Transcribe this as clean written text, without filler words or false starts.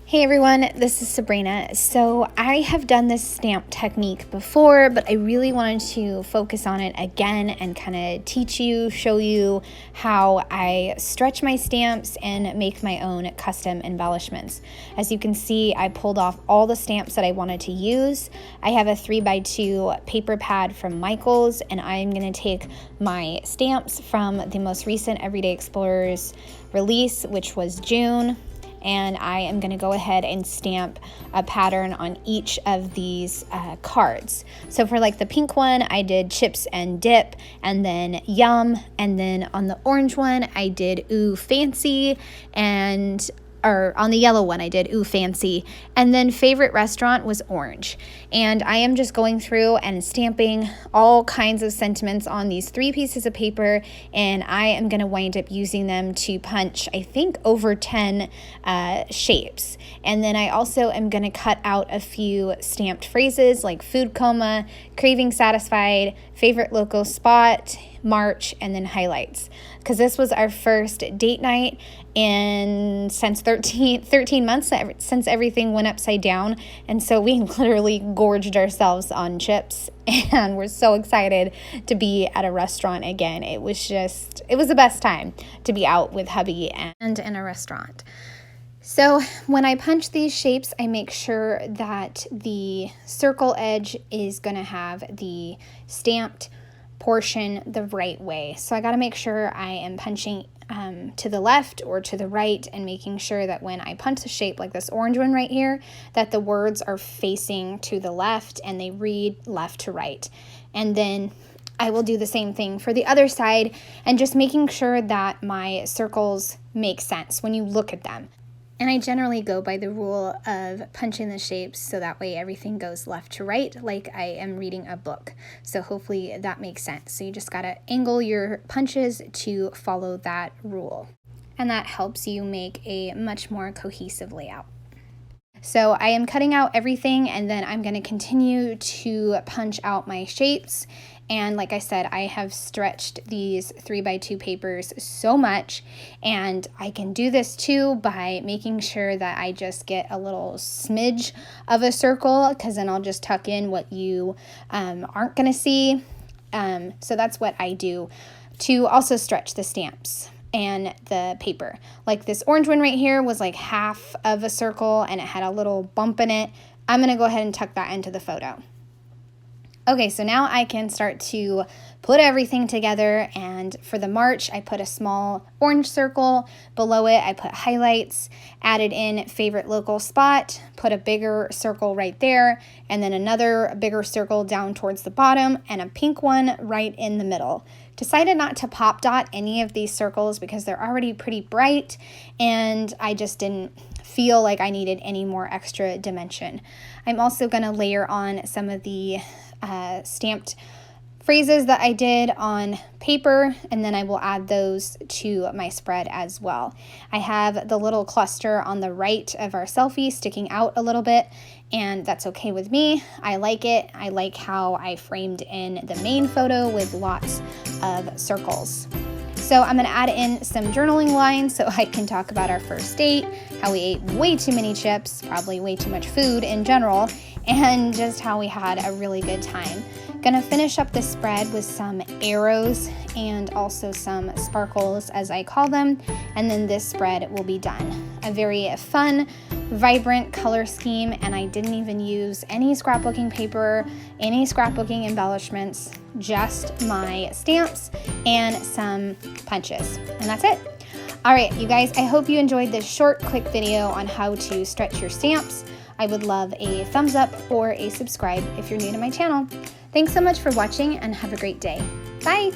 Hey everyone, this is Sabrina. So I have done this stamp technique before, but I really wanted to focus on it again and kind of teach you, show you how I stretch my stamps and make my own custom embellishments. As you can see, I pulled off all the stamps that I wanted to use. I have a 3x2 paper pad from Michaels, and I'm going to take my stamps from the most recent Everyday Explorers release, which was June. And I am going to go ahead and stamp a pattern on each of these cards. So for like the pink one, I did chips and dip, and then yum, and then on the orange one, I did ooh fancy, or on the yellow one, I did ooh fancy, and then favorite restaurant was orange. And I am just going through and stamping all kinds of sentiments on these 3 pieces of paper, and I am going to wind up using them to punch, I think, over 10 shapes. And then I also am going to cut out a few stamped phrases like food coma, craving satisfied, favorite local spot, March, and then highlights, because this was our first date night in since 13 months since everything went upside down, and so we literally gorged ourselves on chips, and we're so excited to be at a restaurant again. It was the best time to be out with hubby and in a restaurant. So when I punch these shapes, I make sure that the circle edge is going to have the stamped portion the right way. So I got to make sure I am punching to the left or to the right, and making sure that when I punch a shape like this orange one right here, that the words are facing to the left and they read left to right. And then I will do the same thing for the other side, and just making sure that my circles make sense when you look at them. And I generally go by the rule of punching the shapes so that way everything goes left to right, like I am reading a book. So hopefully that makes sense. So you just gotta angle your punches to follow that rule. And that helps you make a much more cohesive layout. So I am cutting out everything, and then I'm gonna continue to punch out my shapes. And like I said, I have stretched these 3x2 papers so much, and I can do this too by making sure that I just get a little smidge of a circle, because then I'll just tuck in what you aren't going to see. So that's what I do to also stretch the stamps and the paper. Like this orange one right here was like half of a circle, and it had a little bump in it. I'm going to go ahead and tuck that into the photo. Okay, so now I can start to put everything together, and for the March, I put a small orange circle. Below it, I put highlights, added in favorite local spot, put a bigger circle right there, and then another bigger circle down towards the bottom, and a pink one right in the middle. Decided not to pop dot any of these circles because they're already pretty bright, and I just didn't feel like I needed any more extra dimension. I'm also going to layer on some of the stamped phrases that I did on paper, and then I will add those to my spread as well. I have the little cluster on the right of our selfie sticking out a little bit, and that's okay with me. I like it. I like how I framed in the main photo with lots of circles. So I'm going to add in some journaling lines so I can talk about our first date, how we ate way too many chips, probably way too much food in general, and just how we had a really good time. Gonna finish up this spread with some arrows and also some sparkles, as I call them, and then this spread will be done. A very fun, vibrant color scheme, and I didn't even use any scrapbooking paper, any scrapbooking embellishments, just my stamps and some punches, and that's it. All right, you guys, I hope you enjoyed this short, quick video on how to stretch your stamps. I would love a thumbs up or a subscribe if you're new to my channel. Thanks so much for watching, and have a great day. Bye!